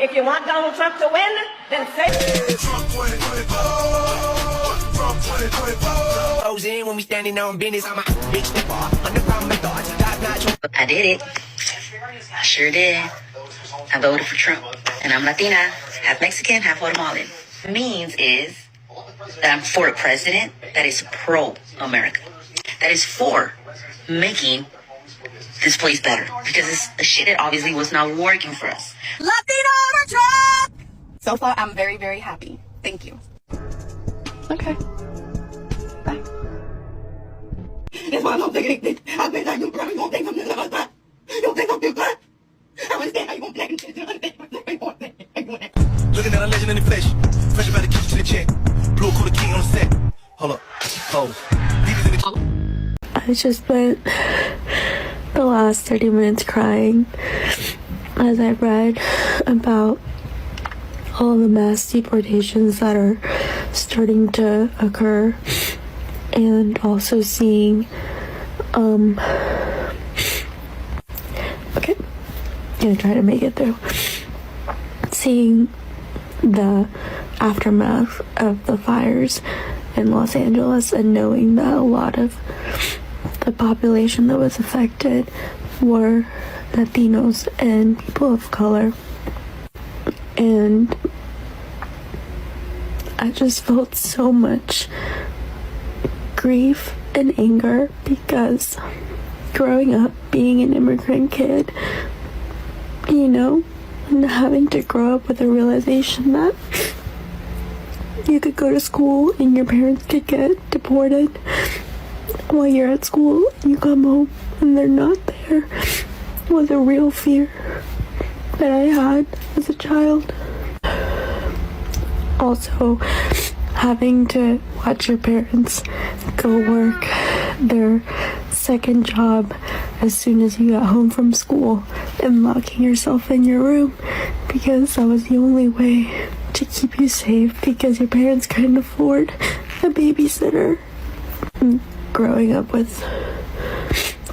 If you want Donald Trump to win, then say Trump 2024. Trump 2024. Goes in when we standing on business. I'm a big stepper. Underground my thoughts. I did it. I sure did. I voted for Trump. And I'm Latina, half Mexican, half Guatemalan. What it means is that I'm for a president that is pro-America. That is for making this place better. Because it's the shit that obviously was not working for us. Latino for Trump! So far, I'm very, very happy. Thank you. Okay. Bye. That's why I'm not taking it. I bet that you probably won't take something about that. You think I'm too good? I understand how you won't take it. Looking at a legend in the flesh. Fresh about the kitchen to the check. Blue coat the king on the set. Hold up. Oh. I just spent the last 30 minutes crying as I read about all the mass deportations that are starting to occur, and also seeing okay, gonna try to make it through, seeing the aftermath of the fires in Los Angeles, and knowing that a lot of the population that was affected were Latinos and people of color. And I just felt so much grief and anger, because growing up being an immigrant kid, you know, and having to grow up with the realization that you could go to school and your parents could get deported while you're at school, and you come home and they're not there, was a real fear that I had as a child. Also, having to watch your parents go work their second job as soon as you got home from school, and locking yourself in your room because that was the only way to keep you safe, because your parents couldn't afford a babysitter. And growing up with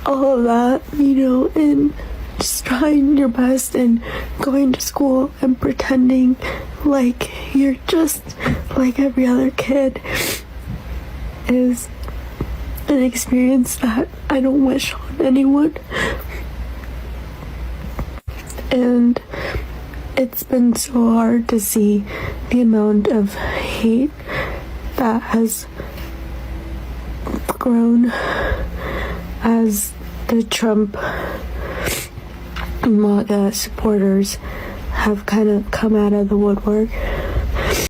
all of that, you know, and just trying your best and going to school and pretending like you're just like every other kid is an experience that I don't wish on anyone. And it's been so hard to see the amount of hate that has grown as the Trump MAGA supporters have kind of come out of the woodwork.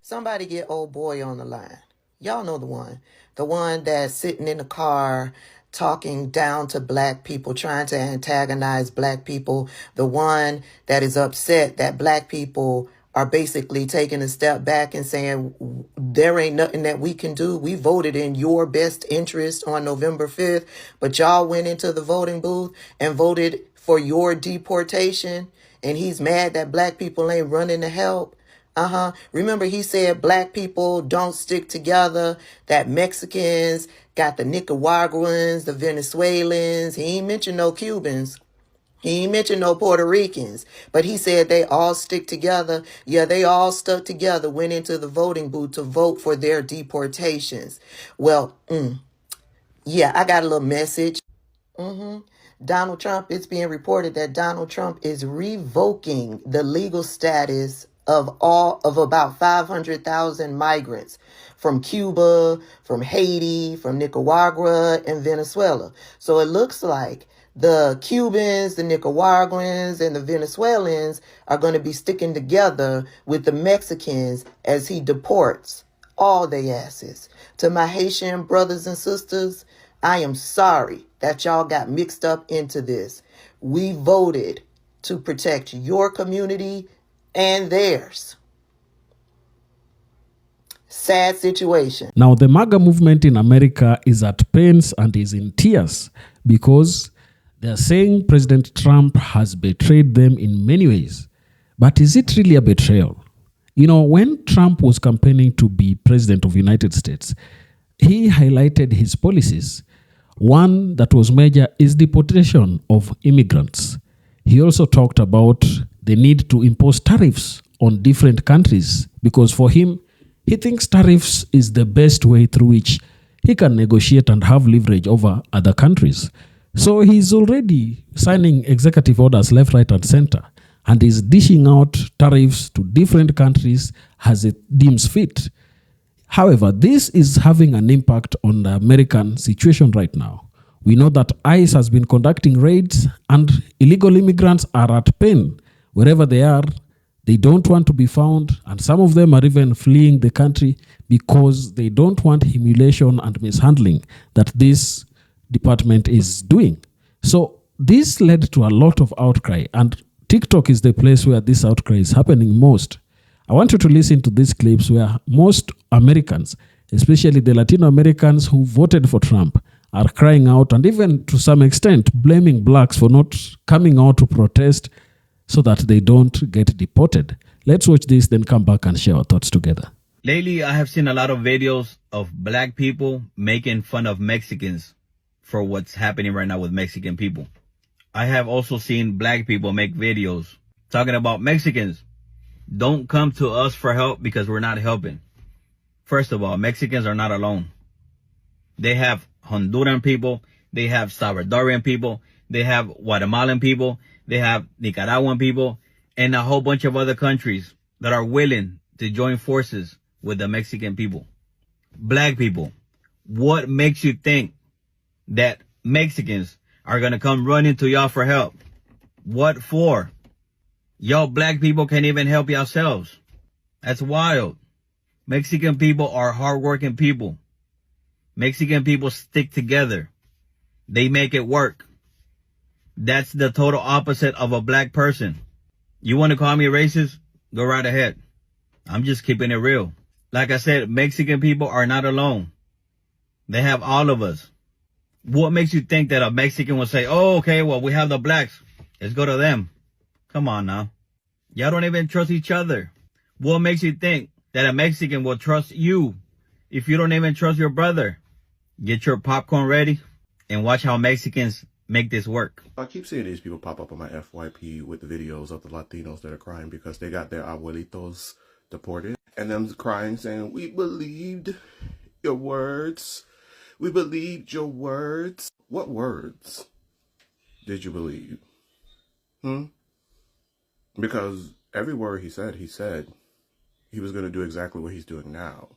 Somebody get old boy on the line. Y'all know the one. The one that's sitting in the car talking down to black people, trying to antagonize black people. The one that is upset that black people are basically taking a step back and saying, there ain't nothing that we can do. We voted in your best interest on November 5th, but y'all went into the voting booth and voted for your deportation. And he's mad that black people ain't running to help. Remember, he said black people don't stick together, that Mexicans got the Nicaraguans, the Venezuelans. He ain't mentioned no Cubans. He ain't mentioned no Puerto Ricans, but he said they all stick together. Yeah, they all stuck together, went into the voting booth to vote for their deportations. Well, yeah, I got a little message. Donald Trump, it's being reported that Donald Trump is revoking the legal status of about 500,000 migrants from Cuba, from Haiti, from Nicaragua, and Venezuela. So it looks like the Cubans, the Nicaraguans, and the Venezuelans are going to be sticking together with the Mexicans as he deports all their asses. To my Haitian brothers and sisters, I am sorry that y'all got mixed up into this. We voted to protect your community and theirs. Sad situation. Now, the MAGA movement in America is at pains and is in tears because they're saying President Trump has betrayed them in many ways. But is it really a betrayal? You know, when Trump was campaigning to be president of the United States, he highlighted his policies. One that was major is deportation of immigrants. He also talked about the need to impose tariffs on different countries, because for him, he thinks tariffs is the best way through which he can negotiate and have leverage over other countries. So he's already signing executive orders left, right, and center, and is dishing out tariffs to different countries as it deems fit. However, this is having an impact on the American situation right now. We know that ICE has been conducting raids, and illegal immigrants are at pain wherever they are. They don't want to be found, and some of them are even fleeing the country because they don't want humiliation and mishandling that this department is doing. So this led to a lot of outcry, and TikTok is the place where this outcry is happening most. I want you to listen to these clips where most Americans, especially the Latino Americans who voted for Trump, are crying out and even to some extent blaming blacks for not coming out to protest so that they don't get deported. Let's watch this, then come back and share our thoughts together. Lately, I have seen a lot of videos of black people making fun of Mexicans for what's happening right now with Mexican people. I have also seen black people make videos talking about Mexicans. Don't come to us for help because we're not helping. First of all, Mexicans are not alone. They have Honduran people, they have Salvadorian people, they have Guatemalan people, they have Nicaraguan people, and a whole bunch of other countries that are willing to join forces with the Mexican people. Black people, what makes you think that Mexicans are going to come running to y'all for help? What for? Y'all black people can't even help yourselves. That's wild. Mexican people are hardworking people. Mexican people stick together. They make it work. That's the total opposite of a black person. You want to call me racist? Go right ahead. I'm just keeping it real. Like I said, Mexican people are not alone. They have all of us. What makes you think that a Mexican will say, oh, okay, well, we have the blacks. Let's go to them. Come on now. Y'all don't even trust each other. What makes you think that a Mexican will trust you if you don't even trust your brother? Get your popcorn ready and watch how Mexicans make this work. I keep seeing these people pop up on my FYP with the videos of the Latinos that are crying because they got their abuelitos deported. And them crying saying, we believed your words. We believed your words. What words did you believe? Because every word he said he was going to do exactly what he's doing now.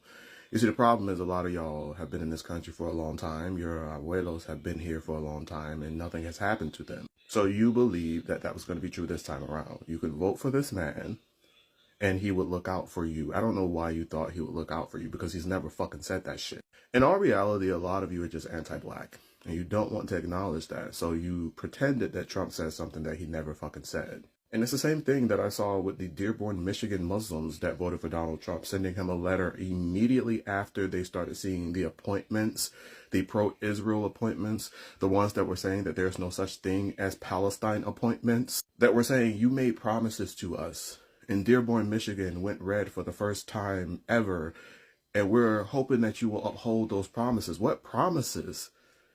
You see, the problem is a lot of y'all have been in this country for a long time. Your abuelos have been here for a long time and nothing has happened to them. So you believe that that was going to be true this time around. You could vote for this man and he would look out for you. I don't know why you thought he would look out for you because he's never fucking said that shit. In all reality, a lot of you are just anti-black and you don't want to acknowledge that. So you pretended that Trump said something that he never fucking said. And it's the same thing that I saw with the Dearborn, Michigan Muslims that voted for Donald Trump, sending him a letter immediately after they started seeing the appointments, the pro-Israel appointments, the ones that were saying that there's no such thing as Palestine appointments, that were saying you made promises to us. And Dearborn, Michigan went red for the first time ever, and we're hoping that you will uphold those promises. What promises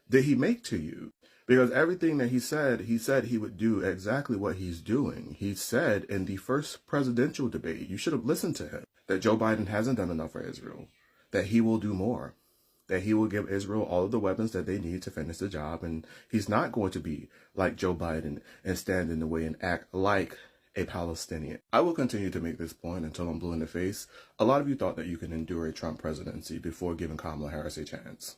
did he make to you? Because everything that he said he would do exactly what he's doing. He said in the first presidential debate, you should have listened to him, that Joe Biden hasn't done enough for Israel, that he will do more, that he will give Israel all of the weapons that they need to finish the job. And he's not going to be like Joe Biden and stand in the way and act like a Palestinian. I will continue to make this point until I'm blue in the face. A lot of you thought that you can endure a Trump presidency before giving Kamala Harris a chance.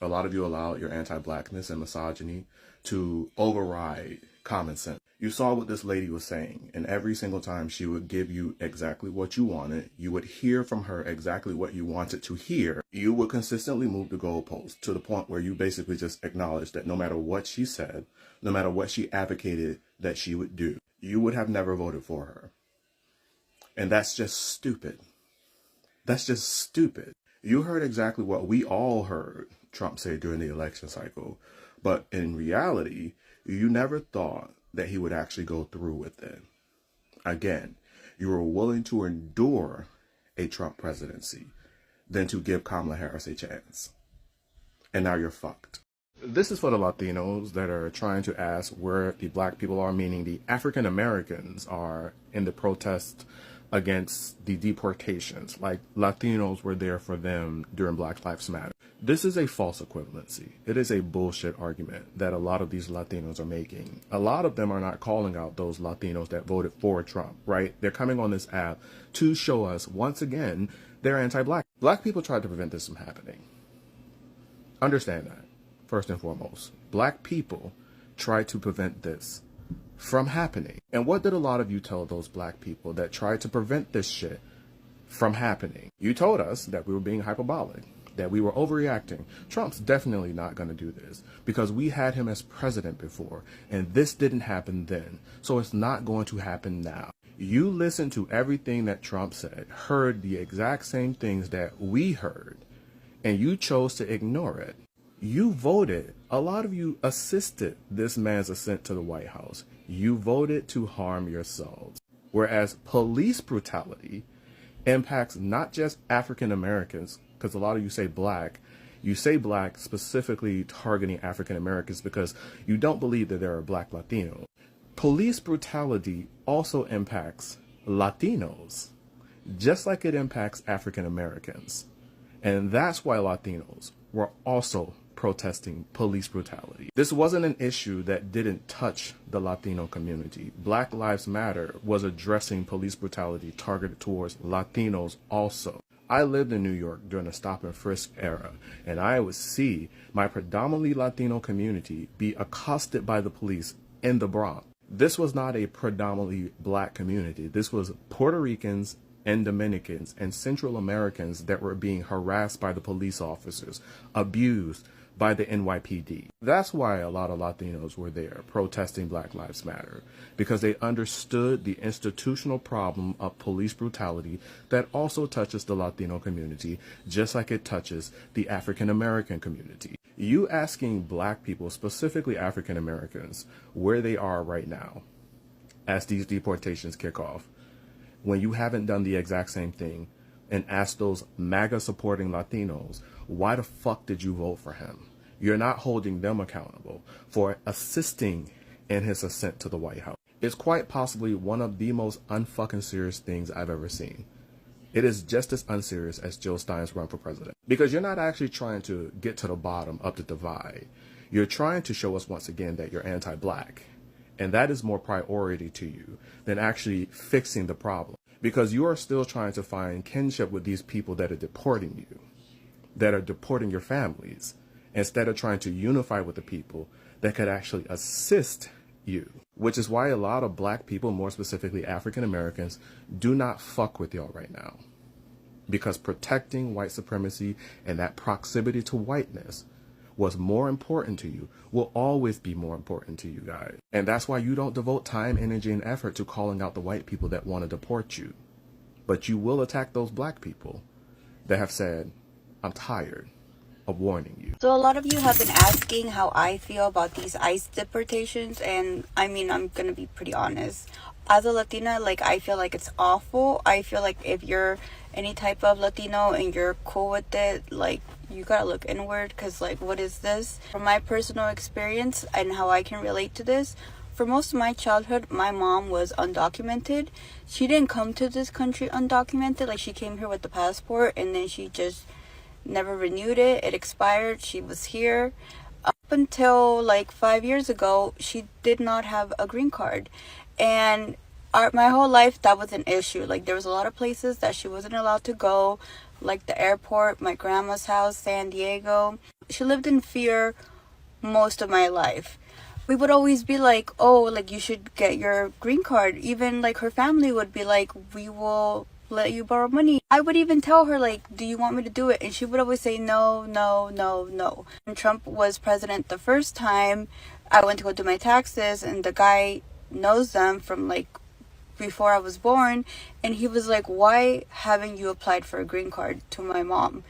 A lot of you allowed your anti-blackness and misogyny to override common sense. You saw what this lady was saying, and every single time she would give you exactly what you wanted, you would hear from her exactly what you wanted to hear. You would consistently move the goalpost to the point where you basically just acknowledged that no matter what she said, no matter what she advocated that she would do, you would have never voted for her. And that's just stupid. That's just stupid. You heard exactly what we all heard Trump say during the election cycle. But in reality, you never thought that he would actually go through with it. Again, you were willing to endure a Trump presidency than to give Kamala Harris a chance. And now you're fucked. This is for the Latinos that are trying to ask where the black people are, meaning the African Americans are in the protest against the deportations, like Latinos were there for them during Black Lives Matter. This is a false equivalency. It is a bullshit argument that a lot of these Latinos are making. A lot of them are not calling out those Latinos that voted for Trump, right? They're coming on this app to show us, once again, they're anti-Black. Black people tried to prevent this from happening. Understand that, first and foremost. Black people tried to prevent this from happening. And what did a lot of you tell those Black people that tried to prevent this shit from happening? You told us that we were being hyperbolic, that we were overreacting. Trump's definitely not going to do this because we had him as president before, and this didn't happen then. So it's not going to happen now. You listened to everything that Trump said, heard the exact same things that we heard, and you chose to ignore it. You voted, a lot of you assisted this man's ascent to the White House. You voted to harm yourselves. Whereas police brutality impacts not just African Americans, because a lot of you say black specifically targeting African Americans because you don't believe that there are Black Latinos. Police brutality also impacts Latinos, just like it impacts African Americans. And that's why Latinos were also protesting police brutality. This wasn't an issue that didn't touch the Latino community. Black Lives Matter was addressing police brutality targeted towards Latinos also. I lived in New York during the stop and frisk era, and I would see my predominantly Latino community be accosted by the police in the Bronx. This was not a predominantly Black community. This was Puerto Ricans and Dominicans and Central Americans that were being harassed by the police officers, abused by the NYPD. That's why a lot of Latinos were there protesting Black Lives Matter, because they understood the institutional problem of police brutality that also touches the Latino community, just like it touches the African American community. You asking Black people, specifically African Americans, where they are right now as these deportations kick off, when you haven't done the exact same thing, and ask those MAGA supporting Latinos, why the fuck did you vote for him? You're not holding them accountable for assisting in his ascent to the White House. It's quite possibly one of the most unfucking serious things I've ever seen. It is just as unserious as Jill Stein's run for president. Because you're not actually trying to get to the bottom of the divide. You're trying to show us once again that you're anti-Black. And that is more priority to you than actually fixing the problem. Because you are still trying to find kinship with these people that are deporting you, that are deporting your families, instead of trying to unify with the people that could actually assist you. Which is why a lot of Black people, more specifically African Americans, do not fuck with y'all right now. Because protecting white supremacy and that proximity to whiteness was more important to you, will always be more important to you guys. And that's why you don't devote time, energy, and effort to calling out the white people that want to deport you. But you will attack those Black people that have said, I'm tired of warning you. So a lot of you have been asking how I feel about these ICE deportations, and I mean, I'm gonna be pretty honest. As a Latina, like, I feel like it's awful. I feel like if you're any type of Latino and you're cool with it, like, you gotta look inward, because, like, what is this? From my personal experience and how I can relate to this, for most of my childhood, my mom was undocumented. She didn't come to this country undocumented. Like, she came here with the passport, and then she just never renewed it. It expired. She was here. Up until, like, 5 years ago, she did not have a green card. And my whole life, that was an issue. Like, there was a lot of places that she wasn't allowed to go, like the airport, my grandma's house, San Diego. She lived in fear most of my life. We would always be like, oh, like, you should get your green card. Even, like, her family would be like, we will let you borrow money. I would even tell her, like, do you want me to do it? And she would always say, no, no, no, no. When Trump was president the first time, I went to go do my taxes, and the guy knows them from, like, before I was born, and he was like, why haven't you applied for a green card, to my mom?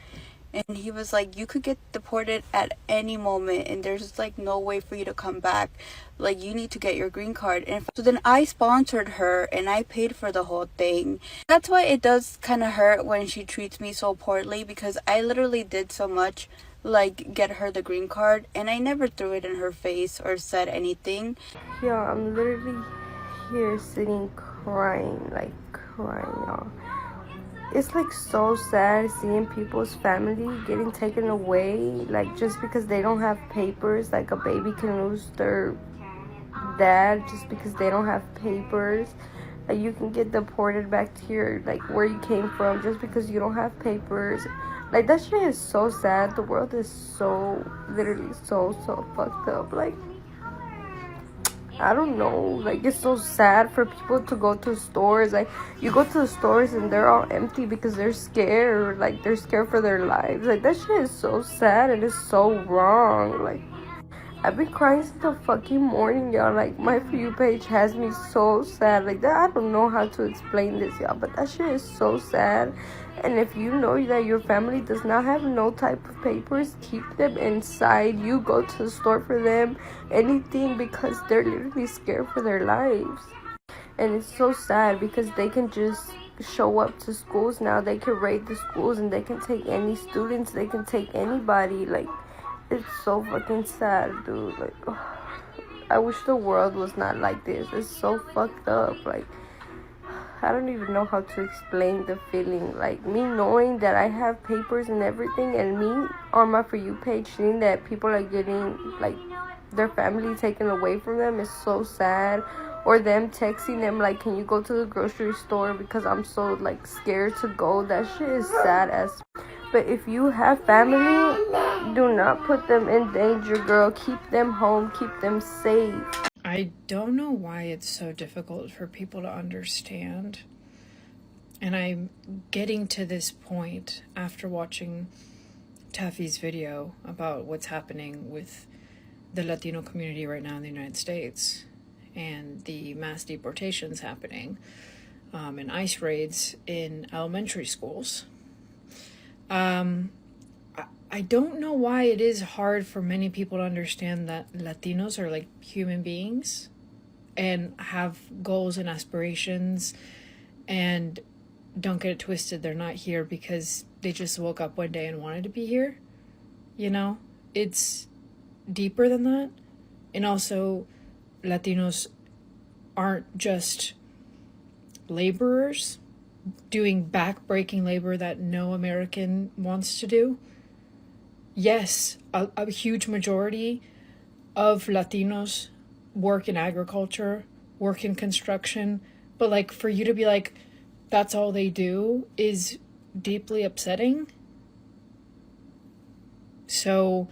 And he was like, you could get deported at any moment, and there's, like, no way for you to come back. Like, you need to get your green card. And so then I sponsored her, and I paid for the whole thing. That's why it does kind of hurt when she treats me so poorly, because I literally did so much, like, get her the green card, and I never threw it in her face or said anything. Yeah, I'm literally here sitting crying, like crying, y'all. It's like so sad seeing people's family getting taken away, like just because they don't have papers. Like a baby can lose their dad just because they don't have papers. Like you can get deported back to your, like, where you came from just because you don't have papers. Like that shit is so sad. The world is so, literally so fucked up. Like, I don't know, like it's so sad for people to go to stores. Like you go to the stores and they're all empty because they're scared. Like they're scared for their lives. Like that shit is so sad and it's so wrong. Like I've been crying since the fucking morning, y'all. Like my For You page has me so sad. Like that, I don't know how to explain this, y'all, but that shit is so sad. And if you know that your family does not have no type of papers, keep them inside. You go to the store for them, anything, because they're literally scared for their lives. And it's so sad because they can just show up to schools now. They can raid the schools and they can take any students. They can take anybody. Like, it's so fucking sad, dude. Like, I wish the world was not like this. It's so fucked up. Like, I don't even know how to explain the feeling. Like, me knowing that I have papers and everything, and me on my For You page seeing that people are getting, like, their family taken away from them is so sad. Or them texting them, like, can you go to the grocery store because I'm so, like, scared to go. That shit is sad as. But if you have family, do not put them in danger, girl. Keep them home. Keep them safe. I don't know why it's so difficult for people to understand. And I'm getting to this point after watching Taffy's video about what's happening with the Latino community right now in the United States and the mass deportations happening and ICE raids in elementary schools. I don't know why it is hard for many people to understand that Latinos are like human beings and have goals and aspirations, and don't get it twisted, they're not here because they just woke up one day and wanted to be here. You know, it's deeper than that. And also, Latinos aren't just laborers doing back-breaking labor that no American wants to do. Yes, a huge majority of Latinos work in agriculture, work in construction, but like for you to be like, that's all they do is deeply upsetting. So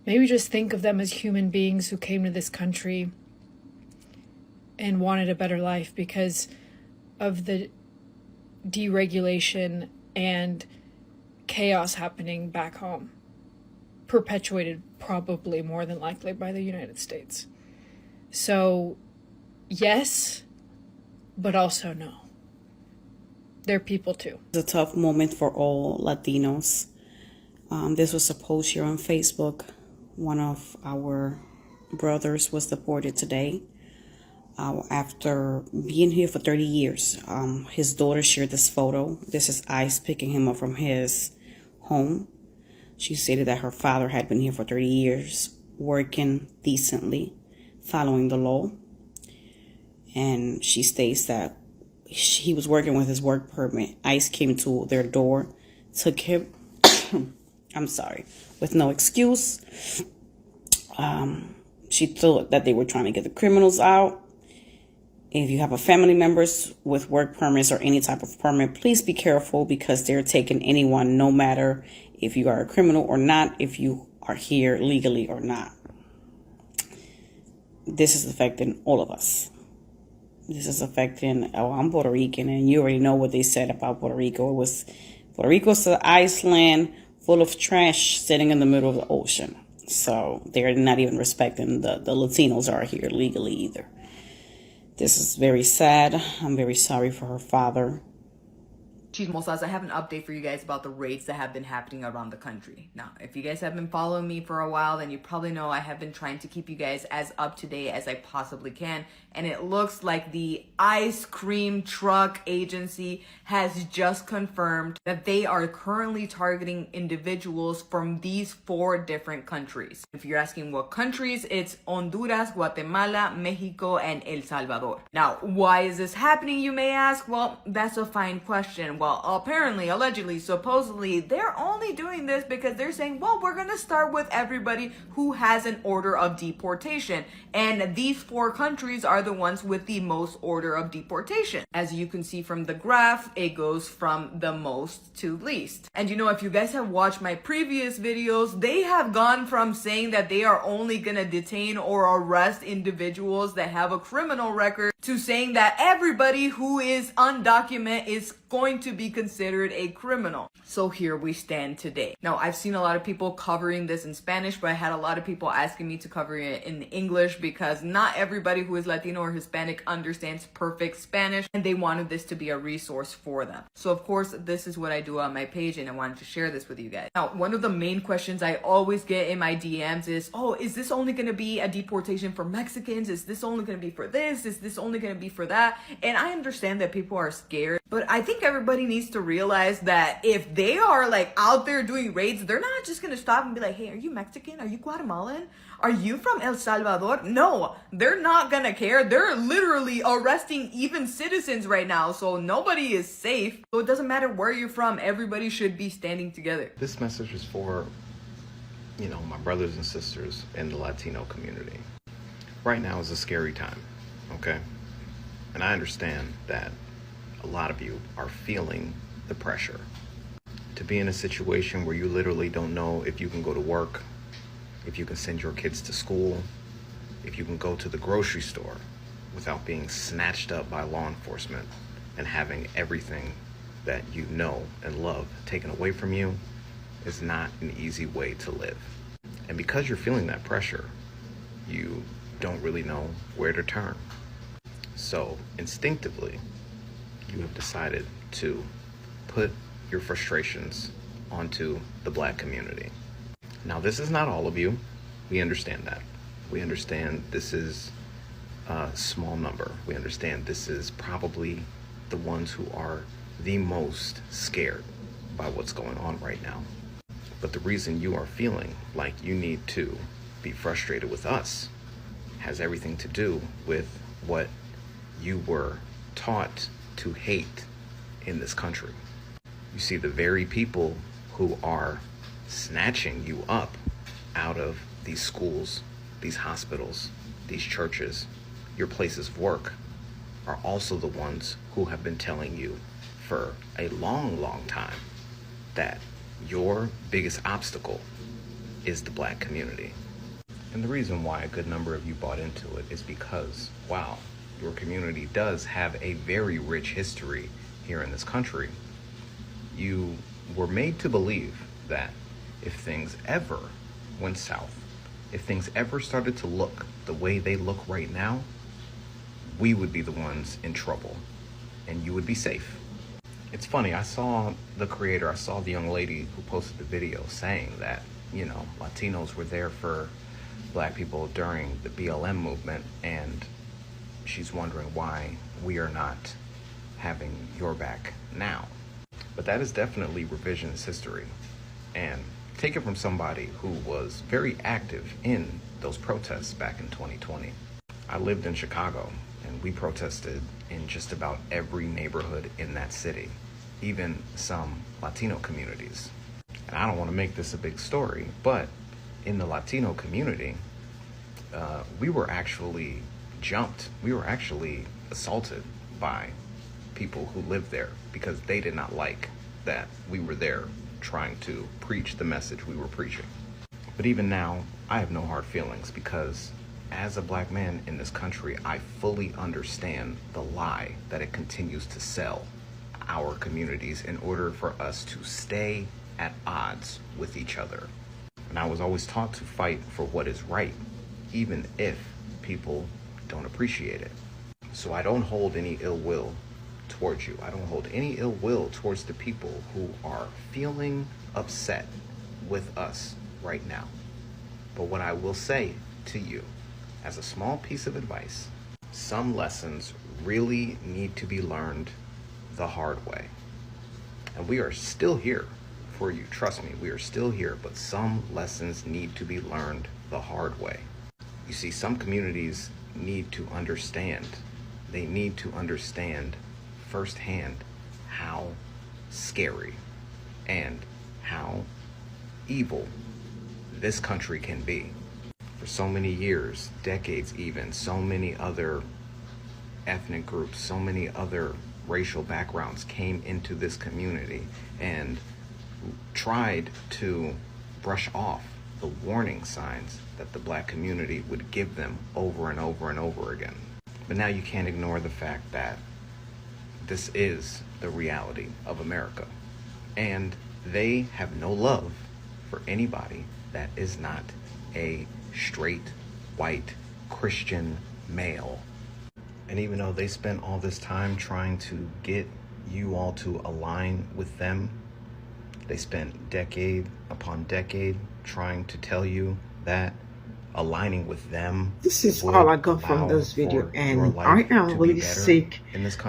maybe just think of them as human beings who came to this country and wanted a better life because of the deregulation and chaos happening back home, perpetuated probably more than likely by the United States. So yes, but also no. They're people too. It's a tough moment for all Latinos. This was a post here on Facebook. One of our brothers was deported today after being here for 30 years. His daughter shared this photo. This is ICE picking him up from his home. She stated that her father had been here for 30 years, working decently, following the law. And she states that he was working with his work permit. ICE came to their door, took him, with no excuse. She thought that they were trying to get the criminals out. If you have a family members with work permits or any type of permit, please be careful because they're taking anyone, no matter if you are a criminal or not, if you are here legally or not. This is affecting all of us. This is affecting, I'm Puerto Rican, and you already know what they said about Puerto Rico. Puerto Rico's an Iceland full of trash sitting in the middle of the ocean. So they're not even respecting the Latinos are here legally either. This is very sad. I'm very sorry for her father. Chismosas, I have an update for you guys about the raids that have been happening around the country. Now, if you guys have been following me for a while, then you probably know I have been trying to keep you guys as up to date as I possibly can. And it looks like the ice cream truck agency has just confirmed that they are currently targeting individuals from these 4 different countries. If you're asking what countries, it's Honduras, Guatemala, Mexico, and El Salvador. Now, why is this happening, you may ask? Well, that's a fine question. Well, apparently, allegedly, supposedly, they're only doing this because they're saying, well, we're gonna start with everybody who has an order of deportation. And these 4 countries are the ones with the most order of deportation. As you can see from the graph, it goes from the most to least. And you know, if you guys have watched my previous videos, they have gone from saying that they are only gonna detain or arrest individuals that have a criminal record to saying that everybody who is undocumented is going to be considered a criminal. So here we stand today. Now, I've seen a lot of people covering this in Spanish, but I had a lot of people asking me to cover it in English because not everybody who is Latino or Hispanic understands perfect Spanish, and they wanted this to be a resource for them. So of course, this is what I do on my page, and I wanted to share this with you guys. Now, one of the main questions I always get in my DMs is, oh, is this only going to be a deportation for Mexicans? Is this only going to be for this? Is this only going to be for that? And I understand that people are scared, but I think everybody needs to realize that if they are like out there doing raids, they're not just gonna stop and be like, hey, are you Mexican? Are you Guatemalan? Are you from El Salvador? No, they're not gonna care. They're literally arresting even citizens right now, so nobody is safe. So it doesn't matter where you're from, everybody should be standing together. This message is for, you know, my brothers and sisters in the Latino community. Right now is a scary time, okay? And I understand that a lot of you are feeling the pressure to be in a situation where you literally don't know if you can go to work, if you can send your kids to school, if you can go to the grocery store without being snatched up by law enforcement and having everything that you know and love taken away from you is not an easy way to live. And because you're feeling that pressure, you don't really know where to turn. So instinctively, you have decided to put your frustrations onto the Black community. Now, this is not all of you. We understand that. We understand this is a small number. We understand this is probably the ones who are the most scared by what's going on right now. But the reason you are feeling like you need to be frustrated with us has everything to do with what you were taught to hate in this country. You see, the very people who are snatching you up out of these schools, these hospitals, these churches, your places of work, are also the ones who have been telling you for a long, long time that your biggest obstacle is the Black community. And the reason why a good number of you bought into it is because, wow, your community does have a very rich history here in this country. You were made to believe that if things ever went south, if things ever started to look the way they look right now, we would be the ones in trouble and you would be safe. It's funny, I saw the young lady who posted the video saying that, you know, Latinos were there for Black people during the BLM movement, and she's wondering why we are not having your back now. But that is definitely revisionist history. And take it from somebody who was very active in those protests back in 2020. I lived in Chicago, and we protested in just about every neighborhood in that city, even some Latino communities. And I don't want to make this a big story, but in the Latino community, we were actually jumped. We were actually assaulted by people who lived there because they did not like that we were there trying to preach the message we were preaching. But even now, I have no hard feelings because as a Black man in this country, I fully understand the lie that it continues to sell our communities in order for us to stay at odds with each other. And I was always taught to fight for what is right, even if people don't appreciate it. So I don't hold any ill will towards you. I don't hold any ill will towards the people who are feeling upset with us right now. But what I will say to you, as a small piece of advice, some lessons really need to be learned the hard way. And we are still here for you. Trust me, we are still here, but some lessons need to be learned the hard way. You see, some communities need to understand. They need to understand firsthand how scary and how evil this country can be. For so many years, decades even, so many other ethnic groups, so many other racial backgrounds came into this community and tried to brush off the warning signs that the black community would give them over and over and over again. But now you can't ignore the fact that this is the reality of America. And they have no love for anybody that is not a straight, white, Christian male. And even though they spent all this time trying to get you all to align with them, they spent decade upon decade trying to tell you that aligning with them. This is all I got from this video, and I am really sick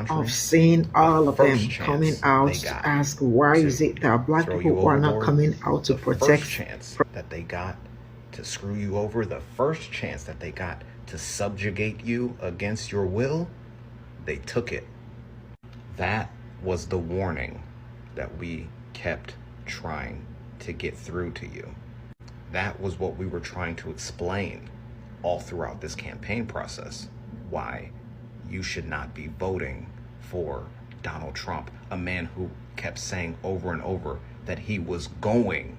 of seeing all of them coming out to ask why is it that black people are not coming out to protect. First chance that they got to screw you over, the first chance that they got to subjugate you against your will, they took it. That was the warning that we kept trying to get through to you. That was what we were trying to explain all throughout this campaign process. Why you should not be voting for Donald Trump, a man who kept saying over and over that he was going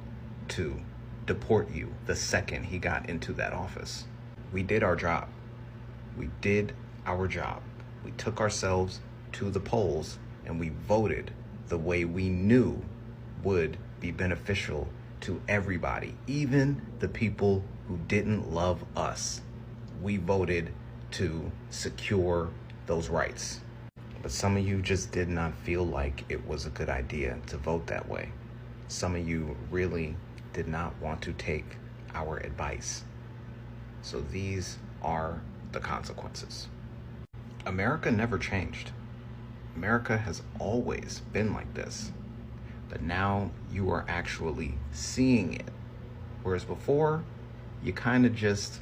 to deport you the second he got into that office. We did our job. We did our job. We took ourselves to the polls and we voted the way we knew would be beneficial to everybody, even the people who didn't love us. We voted to secure those rights. But some of you just did not feel like it was a good idea to vote that way. Some of you really did not want to take our advice. So these are the consequences. America never changed. America has always been like this. But now you are actually seeing it. Whereas before, you kind of just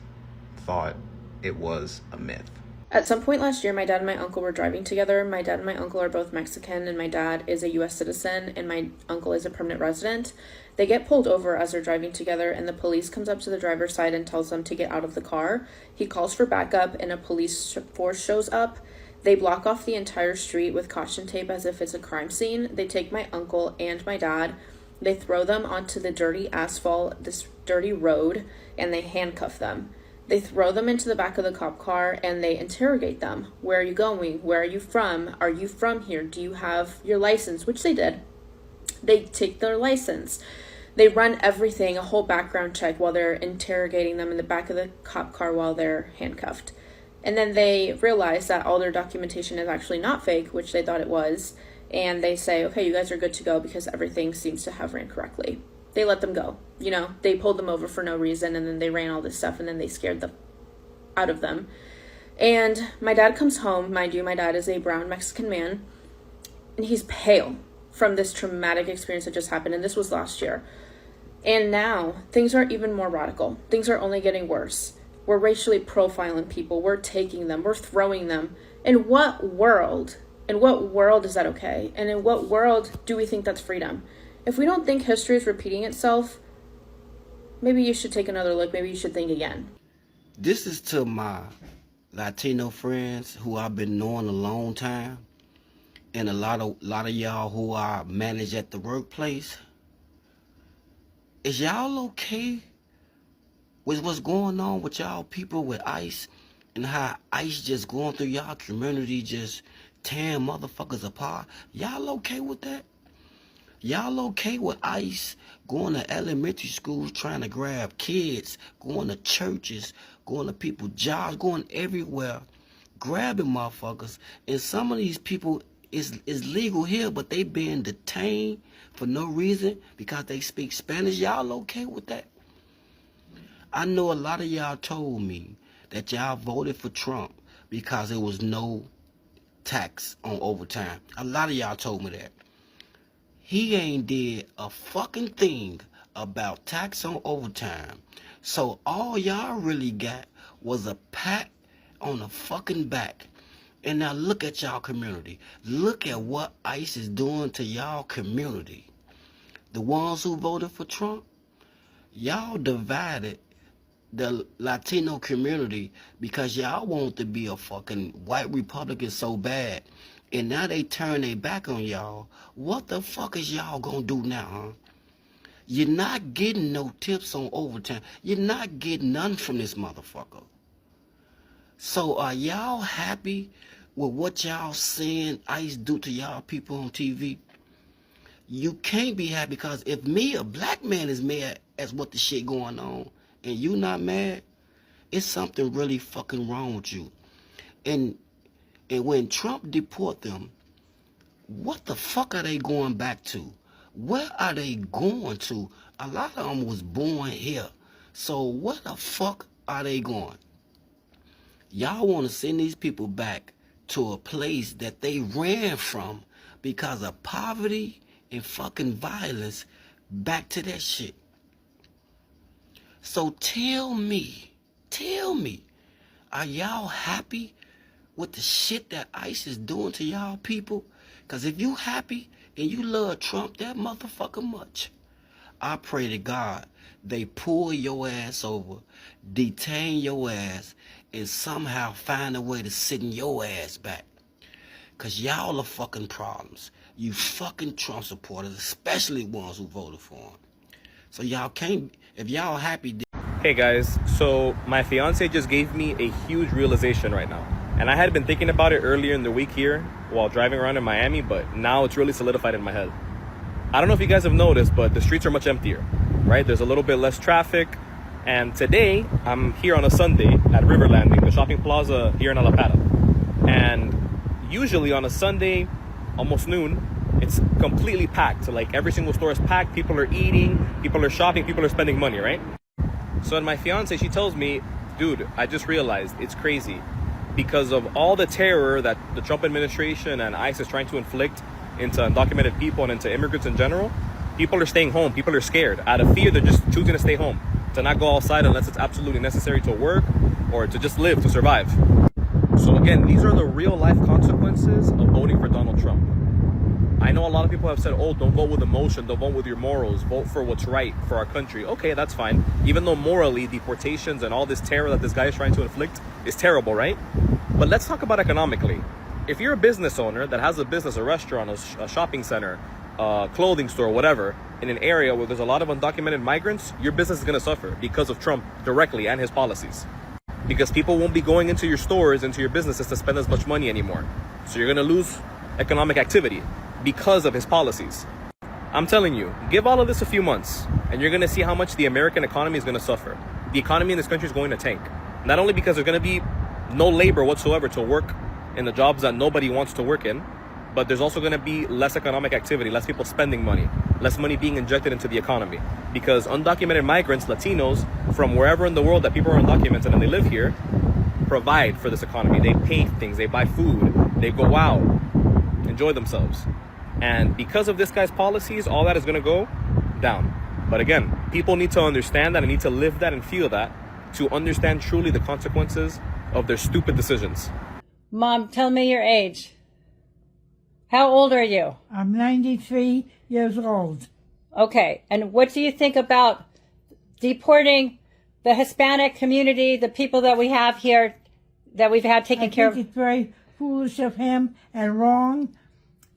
thought it was a myth. At some point last year, my dad and my uncle were driving together. My dad and my uncle are both Mexican, and my dad is a U.S. citizen, and my uncle is a permanent resident. They get pulled over as they're driving together, and the police comes up to the driver's side and tells them to get out of the car. He calls for backup, and a police force shows up. They block off the entire street with caution tape as if it's a crime scene. They take my uncle and my dad. They throw them onto the dirty asphalt, this dirty road, and they handcuff them. They throw them into the back of the cop car and they interrogate them. Where are you going? Where are you from? Are you from here? Do you have your license? Which they did. They take their license. They run everything, a whole background check while they're interrogating them in the back of the cop car while they're handcuffed. And then they realize that all their documentation is actually not fake, which they thought it was. And they say, okay, you guys are good to go because everything seems to have ran correctly. They let them go. You know, they pulled them over for no reason, and then they ran all this stuff, and then they scared the out of them. And my dad comes home. Mind you, my dad is a brown Mexican man, and he's pale from this traumatic experience that just happened, and this was last year. And now things are even more radical. Things are only getting worse. We're racially profiling people. We're taking them. We're throwing them. In what world? In what world is that okay? And in what world do we think that's freedom? If we don't think history is repeating itself, maybe you should take another look. Maybe you should think again. This is to my Latino friends who I've been knowing a long time, and a lot of y'all who I manage at the workplace. Is y'all okay with what's going on with y'all people with ICE and how ICE just going through y'all community, just tearing motherfuckers apart? Y'all okay with that? Y'all okay with ICE going to elementary schools trying to grab kids, going to churches, going to people's jobs, going everywhere, grabbing motherfuckers? And some of these people is legal here, but they being detained for no reason because they speak Spanish. Y'all okay with that? I know a lot of y'all told me that y'all voted for Trump because there was no tax on overtime. A lot of y'all told me that. He ain't did a fucking thing about tax on overtime. So all y'all really got was a pat on the fucking back. And now look at y'all community. Look at what ICE is doing to y'all community. The ones who voted for Trump, y'all divided the Latino community because y'all want to be a fucking white Republican so bad. And now they turn their back on y'all. What the fuck is y'all gonna do now, huh? You're not getting no tips on overtime. You're not getting none from this motherfucker. So are y'all happy with what y'all seeing ICE do to y'all people on TV? You can't be happy because if me, a black man, is mad at what the shit going on and you not mad, it's something really fucking wrong with you. And when Trump deport them, what the fuck are they going back to? Where are they going to? A lot of them was born here. So where the fuck are they going? Y'all want to send these people back to a place that they ran from because of poverty and fucking violence, back to that shit. So tell me, are y'all happy with the shit that ICE is doing to y'all people? Because if you happy and you love Trump that motherfucker much, I pray to God they pull your ass over, detain your ass, and somehow find a way to send your ass back. Because y'all are fucking problems. You fucking Trump supporters, especially ones who voted for him. So y'all can't, if y'all happy. Hey guys, so my fiance just gave me a huge realization right now. And I had been thinking about it earlier in the week here while driving around in Miami, but now it's really solidified in my head. I don't know if you guys have noticed, but the streets are much emptier, right? There's a little bit less traffic. And today, I'm here on a Sunday at River Landing, the shopping plaza here in Alapata. And usually on a Sunday, almost noon, it's completely packed. So like every single store is packed. People are eating, people are shopping, people are spending money, right? So and my fiance, she tells me, dude, I just realized it's crazy because of all the terror that the Trump administration and ICE is trying to inflict into undocumented people and into immigrants in general. People are staying home. People are scared. Out of fear, they're just choosing to stay home, to not go outside unless it's absolutely necessary to work or to just live, to survive. So again, these are the real life consequences of voting for Donald Trump. I know a lot of people have said, oh, don't vote with emotion, don't vote with your morals, vote for what's right for our country. Okay, that's fine. Even though morally, deportations and all this terror that this guy is trying to inflict is terrible, right? But let's talk about economically. If you're a business owner that has a business, a restaurant, a shopping center, a clothing store, whatever, in an area where there's a lot of undocumented migrants, your business is going to suffer because of Trump directly and his policies. Because people won't be going into your stores, into your businesses to spend as much money anymore. So you're going to lose economic activity because of his policies. I'm telling you, give all of this a few months and you're going to see how much the American economy is going to suffer. The economy in this country is going to tank. Not only because there's going to be no labor whatsoever to work in the jobs that nobody wants to work in, but there's also going to be less economic activity, less people spending money, less money being injected into the economy. Because undocumented migrants, Latinos, from wherever in the world that people are undocumented and they live here, provide for this economy. They paint things, they buy food, they go out, enjoy themselves. And because of this guy's policies, all that is going to go down. But again, people need to understand that and need to live that and feel that to understand truly the consequences of their stupid decisions. Mom, tell me your age. How old are you? I'm 93 years old. Okay, and what do you think about deporting the Hispanic community, the people that we have here, that we've had taken care of? I think it's very foolish of him and wrong.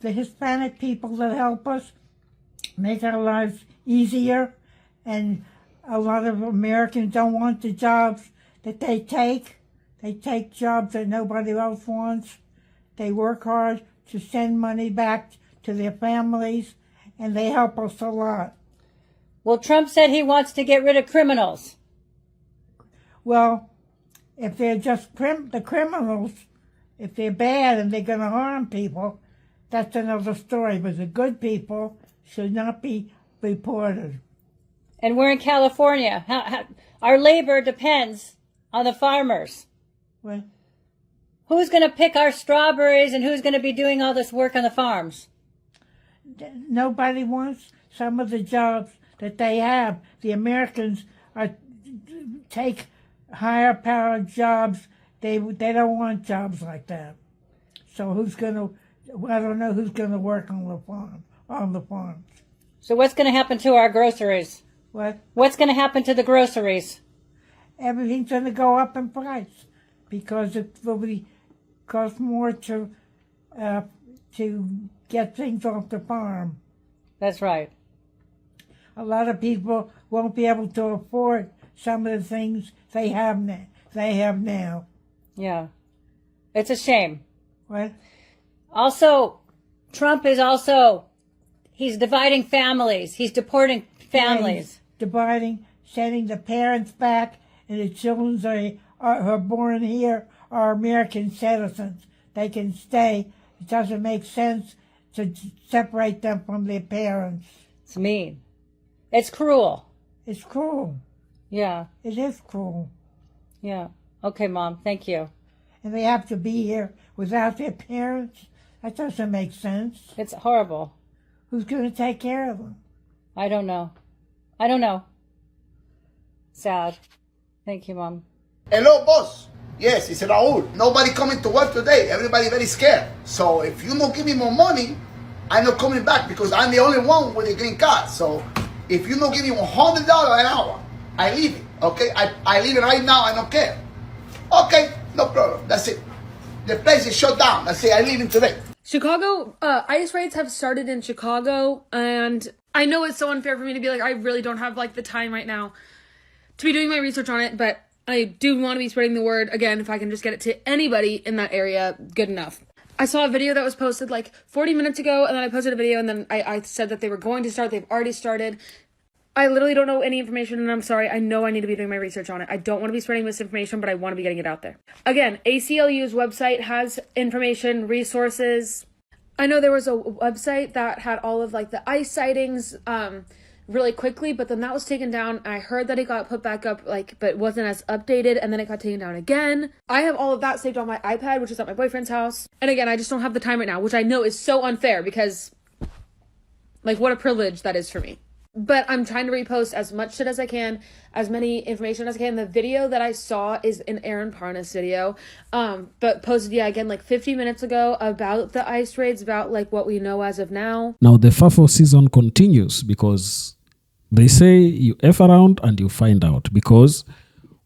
The Hispanic people that help us make our lives easier, and a lot of Americans don't want the jobs that they take. They take jobs that nobody else wants. They work hard to send money back to their families, and they help us a lot. Well, Trump said he wants to get rid of criminals. Well, if they're just the criminals, if they're bad and they're going to harm people, that's another story. But the good people should not be deported. And we're in California. Our labor depends on the farmers. What? Who's going to pick our strawberries and who's going to be doing all this work on the farms? Nobody wants some of the jobs that they have. The Americans take higher powered jobs. They don't want jobs like that. So I don't know who's going to work on the farms. So what's going to happen to our groceries? What? What's going to happen to the groceries? Everything's going to go up in price because it will cost more to get things off the farm. That's right. A lot of people won't be able to afford some of the things they have now. Yeah. It's a shame. What? Also, Trump is he's dividing families. He's deporting families. Yeah, dividing, sending the parents back, and the children who are born here are American citizens. They can stay. It doesn't make sense to separate them from their parents. It's mean. It's cruel. It's cruel. Yeah. It is cruel. Yeah. Okay, Mom. Thank you. And they have to be here without their parents? That doesn't make sense. It's horrible. Who's going to take care of them? I don't know. Sad. Thank you, Mom. Hello, boss. Yes, it's Raul. Nobody coming to work today. Everybody very scared. So if you don't give me more money, I'm not coming back because I'm the only one with a green card. So if you don't give me $100 an hour, I leave it. Okay? I leave it right now. I don't care. Okay, no problem. That's it. The place is shut down. That's it. I leave it today. Chicago, ICE raids have started in Chicago, and I know it's so unfair for me to be like, I really don't have, like, the time right now to be doing my research on it, but I do want to be spreading the word. Again, if I can just get it to anybody in that area, good enough. I saw a video that was posted, like, 40 minutes ago, and then I posted a video, and then I said that they were going to start. They've already started. I literally don't know any information, and I'm sorry. I know I need to be doing my research on it. I don't want to be spreading misinformation, but I want to be getting it out there. Again, ACLU's website has information, resources. I know there was a website that had all of, like, the ICE sightings really quickly, but then that was taken down. I heard that it got put back up, like, but wasn't as updated, and then it got taken down again. I have all of that saved on my iPad, which is at my boyfriend's house. And again, I just don't have the time right now, which I know is so unfair because, like, what a privilege that is for me. But I'm trying to repost as much shit as I can, as many information as I can. The video that I saw is an Aaron Parnas video, but posted, again, like 50 minutes ago about the ICE raids, about like what we know as of now. Now the FAFO season continues because they say you F around and you find out. Because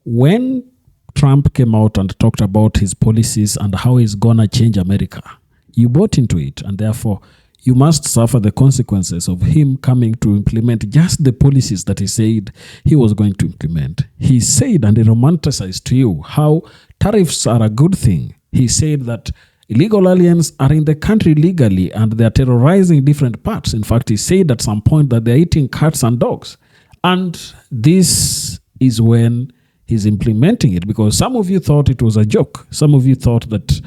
when Trump came out and talked about his policies and how he's gonna change America, you bought into it, and therefore you must suffer the consequences of him coming to implement just the policies that he said he was going to implement. He said, and he romanticized to you, how tariffs are a good thing. He said that illegal aliens are in the country legally and they are terrorizing different parts. In fact, he said at some point that they're eating cats and dogs. And this is when he's implementing it, because some of you thought it was a joke. Some of you thought that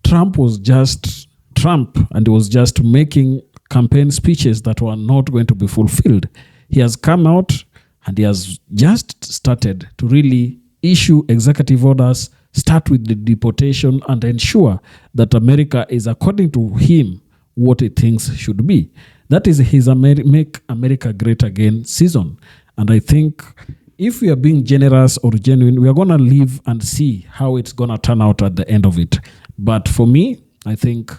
Trump was just Trump and was just making campaign speeches that were not going to be fulfilled. He has come out and he has just started to really issue executive orders, start with the deportation, and ensure that America is, according to him, what he thinks should be. That is his Make America Great Again season. And I think if we are being generous or genuine, we are going to live and see how it's going to turn out at the end of it. But for me, I think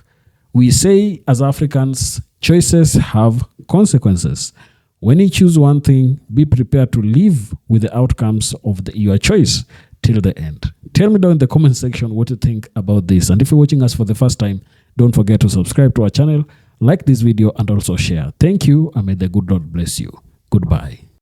we say as Africans, choices have consequences. When you choose one thing, be prepared to live with the outcomes of your choice till the end. Tell me down in the comment section what you think about this. And if you're watching us for the first time, don't forget to subscribe to our channel, like this video, and also share. Thank you, and may the good Lord bless you. Goodbye.